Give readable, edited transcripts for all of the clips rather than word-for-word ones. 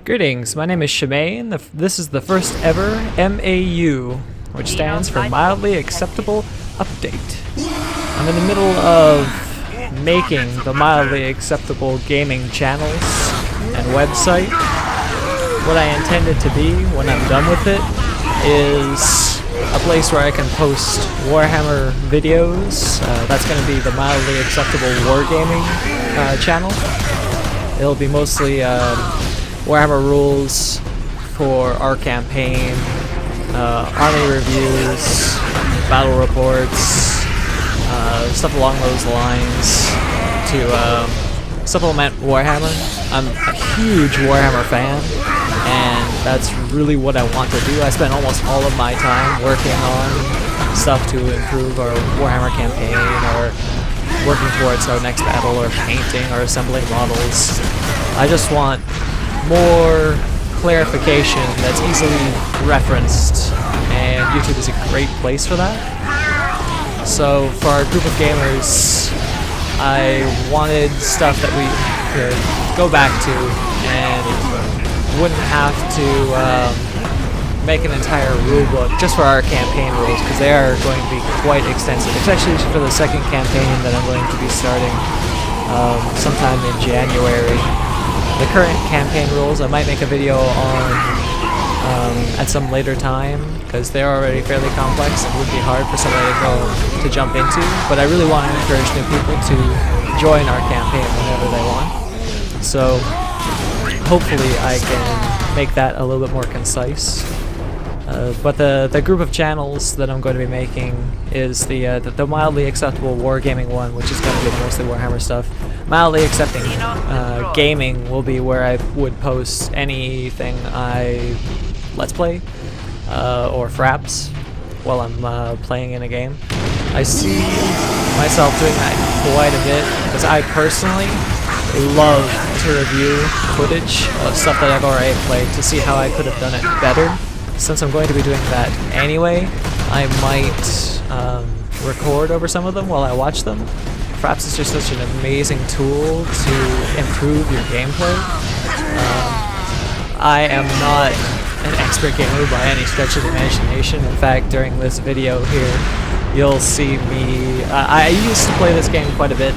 Greetings, my name is Shemaine. This is the first ever MAU, which stands for Mildly Acceptable Update. I'm in the middle of making the Mildly Acceptable Gaming channels and website. What I intend it to be when I'm done with it is a place where I can post Warhammer videos. That's going to be the Mildly Acceptable Wargaming channel. It'll be mostly Warhammer rules for our campaign, army reviews, battle reports, stuff along those lines to supplement Warhammer. I'm a huge Warhammer fan, and that's really what I want to do. I spend almost all of my time working on stuff to improve our Warhammer campaign, or working towards our next battle, or painting, or assembling models. I just want more clarification that's easily referenced, and YouTube is a great place for that. So for our group of gamers, I wanted stuff that we could go back to and wouldn't have to make an entire rulebook just for our campaign rules, because they are going to be quite extensive, especially for the second campaign that I'm going to be starting sometime in January. The current campaign rules I might make a video on at some later time, because they're already fairly complex and would be hard for somebody to jump into, but I really want to encourage new people to join our campaign whenever they want. So hopefully I can make that a little bit more concise. But the group of channels that I'm going to be making is the Mildly Acceptable Wargaming one, which is going to be mostly Warhammer stuff. Mildly Accepting Gaming will be where I would post anything I Let's Play or fraps while I'm playing in a game. I see myself doing that quite a bit, because I personally love to review footage of stuff that I've already played to see how I could have done it better. Since I'm going to be doing that anyway, I might record over some of them while I watch them. Fraps is just such an amazing tool to improve your gameplay. I am not an expert gamer by any stretch of the imagination. In fact, during this video here, you'll see me... I used to play this game quite a bit.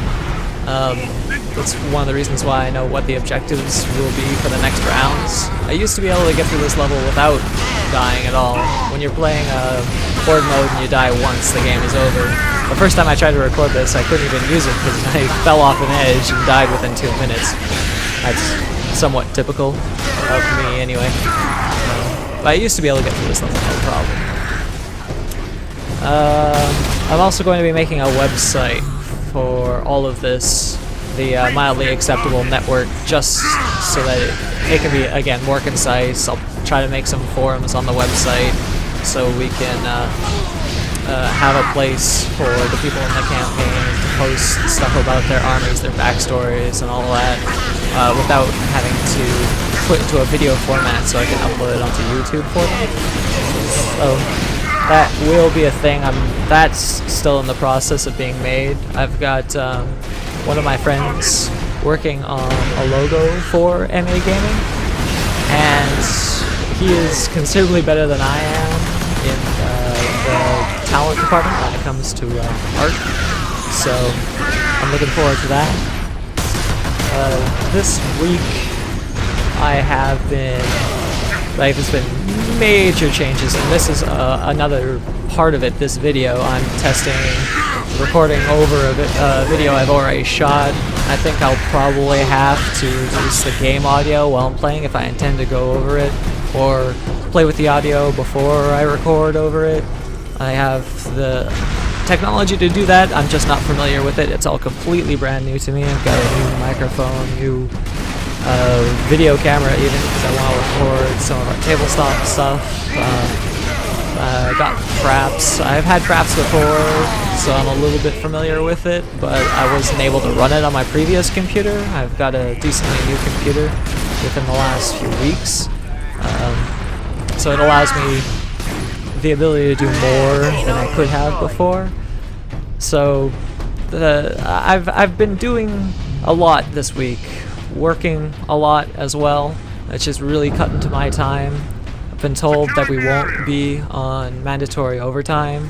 That's one of the reasons why I know what the objectives will be for the next rounds. I used to be able to get through this level without dying at all. When you're playing horde mode and you die once, the game is over. The first time I tried to record this, I couldn't even use it because I fell off an edge and died within 2 minutes. That's somewhat typical of me anyway. But I used to be able to get through this level, no problem. I'm also going to be making a website for all of this, the Mildly Acceptable Network, just so that it can be, again, more concise. I'll try to make some forums on the website so we can have a place for the people in the campaign to post stuff about their armies, their backstories, and all that, without having to put into a video format so I can upload it onto YouTube for them. So that will be a thing. That's still in the process of being made. I've got one of my friends working on a logo for M.A.Gaming, and he is considerably better than I am in the talent department when it comes to art, so I'm looking forward to that. This week there's been major changes, and this is another part of it. This video, I'm testing recording over a video I've already shot. I think I'll probably have to use the game audio while I'm playing if I intend to go over it, or play with the audio before I record over it. I have the technology to do that, I'm just not familiar with it. It's all completely brand new to me. I've got a new microphone, new video camera even, because I want to record some of our tabletop stuff. I got fraps. I've had fraps before, so I'm a little bit familiar with it, but I wasn't able to run it on my previous computer. I've got a decently new computer within the last few weeks, so it allows me the ability to do more than I could have before. So I've been doing a lot this week, working a lot as well. It's just really cut into my time. I've been told that we won't be on mandatory overtime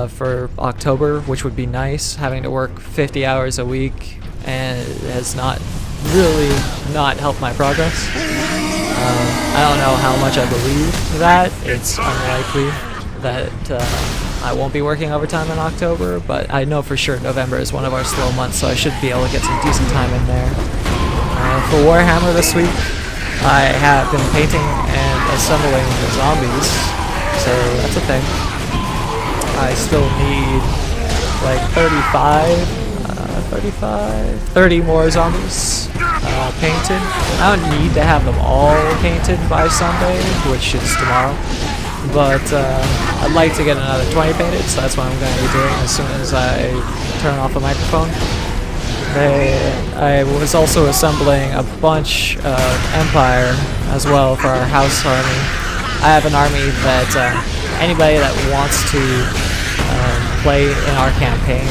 for October, which would be nice. Having to work 50 hours a week and it has not really not helped my progress. I don't know how much I believe that. It's unlikely that I won't be working overtime in October, but I know for sure November is one of our slow months, so I should be able to get some decent time in there. For Warhammer this week, I have been painting and assembling the zombies, so that's a thing. I still need like 30 more zombies painted. I don't need to have them all painted by Sunday, which is tomorrow, but I'd like to get another 20 painted, so that's what I'm going to be doing as soon as I turn off the microphone. I was also assembling a bunch of Empire as well for our house army. I have an army that anybody that wants to play in our campaign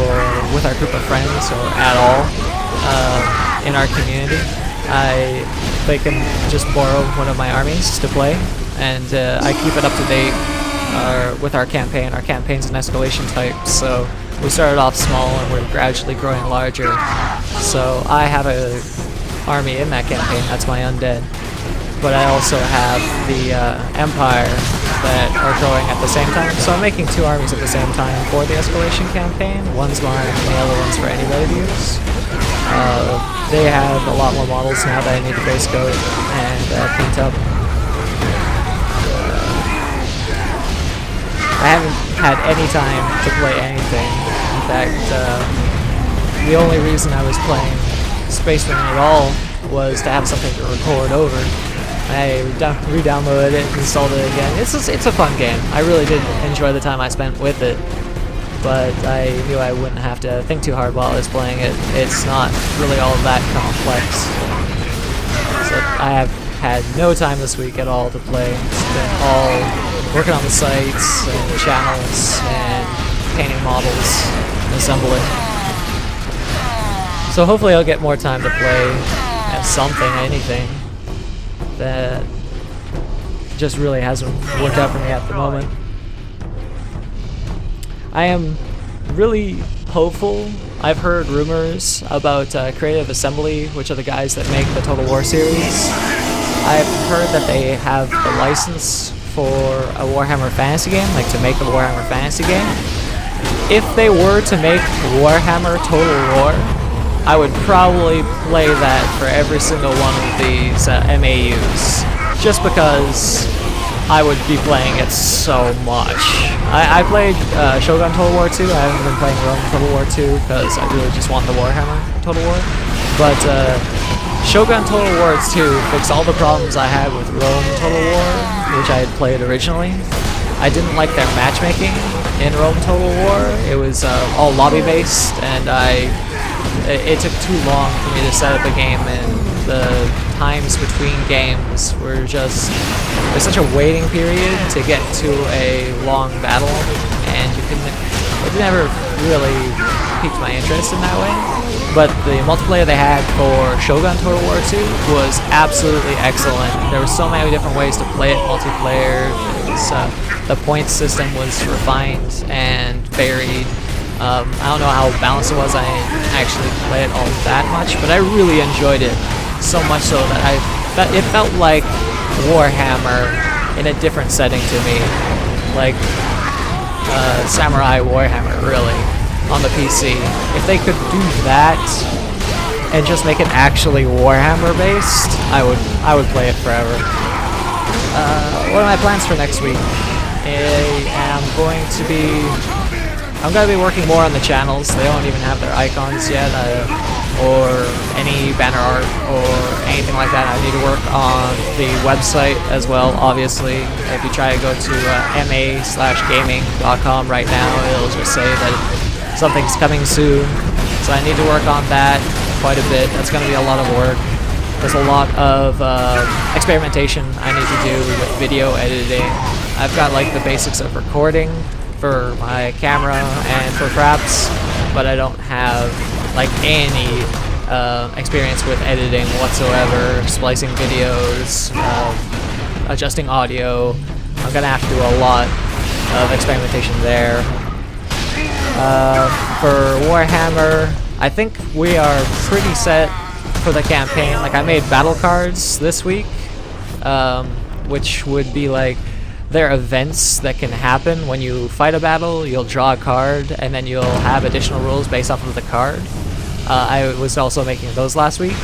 or with our group of friends or at all in our community, they can just borrow one of my armies to play, and I keep it up to date with our campaign. Our campaign's an escalation type, so we started off small and we're gradually growing larger. So I have an army in that campaign, that's my undead. But I also have the Empire that are growing at the same time. So I'm making two armies at the same time for the escalation campaign. One's mine and the other one's for anybody to use. They have a lot more models now that I need to base coat and paint up. I haven't had any time to play anything. In fact, the only reason I was playing Space Marine at all was to have something to record over. I re-downloaded it, installed it again. It's a fun game. I really did enjoy the time I spent with it, but I knew I wouldn't have to think too hard while I was playing it. It's not really all that complex. So I have had no time this week at all to play. It's been all working on the sites and channels and painting models and assembling. So hopefully I'll get more time to play at something, anything. That just really hasn't worked out for me at the moment. I am really hopeful. I've heard rumors about Creative Assembly, which are the guys that make the Total War series. I've heard that they have the license for a Warhammer Fantasy game, like to make a Warhammer Fantasy game. If they were to make Warhammer Total War, I would probably play that for every single one of these MAUs, just because I would be playing it so much. I played Shogun Total War 2, I haven't been playing Rome Total War 2 because I really just want the Warhammer Total War, but Shogun Total War 2 fixed all the problems I had with Rome Total War, which I had played originally. I didn't like their matchmaking in Rome Total War. It was all lobby based, and it took too long for me to set up a game, and the times between games were just, there's such a waiting period to get to a long battle, and it never really piqued my interest in that way. But the multiplayer they had for Shogun Total War 2 was absolutely excellent. There were so many different ways to play it multiplayer. The point system was refined and varied. I don't know how balanced it was. I didn't actually play it all that much, but I really enjoyed it so much so that it felt like Warhammer in a different setting to me, like Samurai Warhammer, really, on the PC. If they could do that and just make it actually Warhammer based, I would play it forever. What are my plans for next week? I'm going to be working more on the channels. They don't even have their icons yet, or any banner art or anything like that. I need to work on the website as well, obviously. If you try to go to M.A.Gaming.com right now, it'll just say that something's coming soon. So I need to work on that quite a bit. That's going to be a lot of work. There's a lot of experimentation I need to do with video editing. I've got like the basics of recording for my camera and for fraps, but I don't have like any experience with editing whatsoever, splicing videos, adjusting audio. I'm gonna have to do a lot of experimentation there. For Warhammer, I think we are pretty set for the campaign. Like, I made battle cards this week, which would be like, they're events that can happen when you fight a battle. You'll draw a card, and then you'll have additional rules based off of the card. I was also making those last week.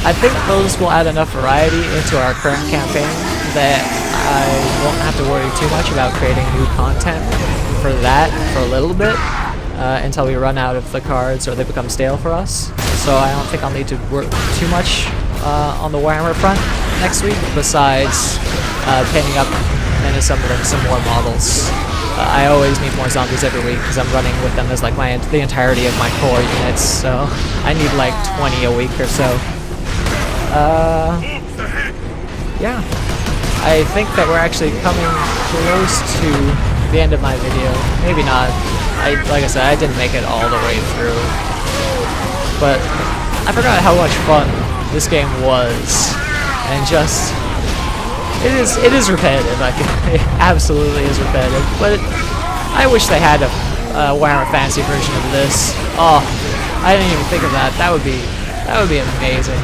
I think those will add enough variety into our current campaign that I won't have to worry too much about creating new content for that for a little bit, until we run out of the cards or they become stale for us. So I don't think I'll need to work too much on the Warhammer front next week, besides painting up and assembling some more models. I always need more zombies every week because I'm running with them as like the entirety of my core units, so I need like 20 a week or so. Yeah. I think that we're actually coming close to the end of my video. Maybe not. Like I said, I didn't make it all the way through. But I forgot how much fun this game was. And just... It is repetitive. It absolutely is repetitive. But I wish they had a Warhammer Fantasy version of this. Oh, I didn't even think of that. That would be amazing.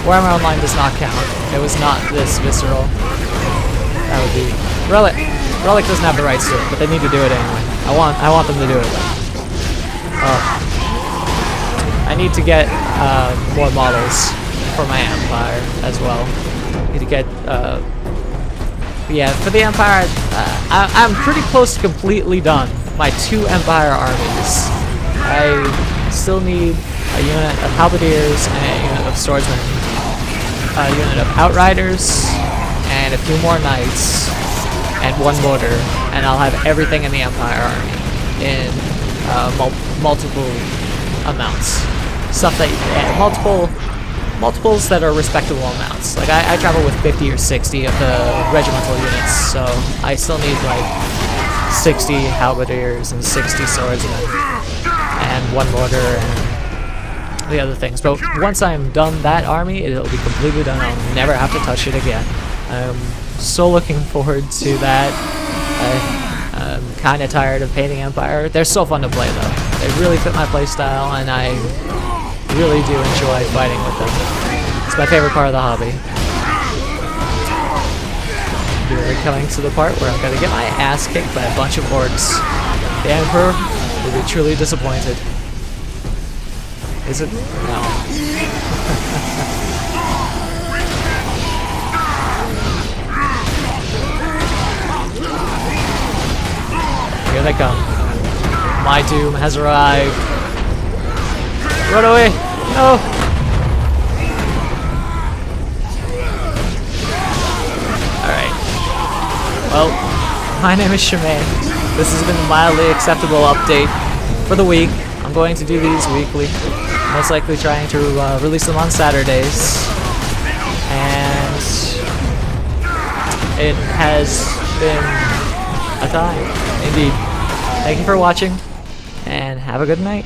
Warhammer Online does not count. It was not this visceral. That would be... Relic doesn't have the rights to it, but they need to do it anyway. I want them to do it. I need to get more models for my Empire as well. Need to get yeah, for the Empire, I'm pretty close to completely done my 2 Empire armies. I still need a unit of Halberdiers and a unit of Swordsmen, a unit of Outriders, and a few more Knights, and 1 mortar, and I'll have everything in the Empire army in multiple amounts. Stuff that multiples that are respectable amounts. Like I travel with 50 or 60 of the regimental units, so I still need like 60 halberdiers and 60 swordsmen and 1 mortar and the other things. But once I'm done that army, it'll be completely done. I'll never have to touch it again. I'm so looking forward to that. I'm kind of tired of painting Empire. They're so fun to play though. They really fit my playstyle, and I really do enjoy fighting with them. It's my favorite part of the hobby. We're coming to the part where I'm gonna get my ass kicked by a bunch of orcs. The Emperor will be truly disappointed. Is it? No. Here they come. My doom has arrived. Run away! No! Alright. Well, my name is M.A.Gaming. This has been a mildly acceptable update for the week. I'm going to do these weekly. Most likely trying to release them on Saturdays. And it has been a time, indeed. Thank you for watching, and have a good night.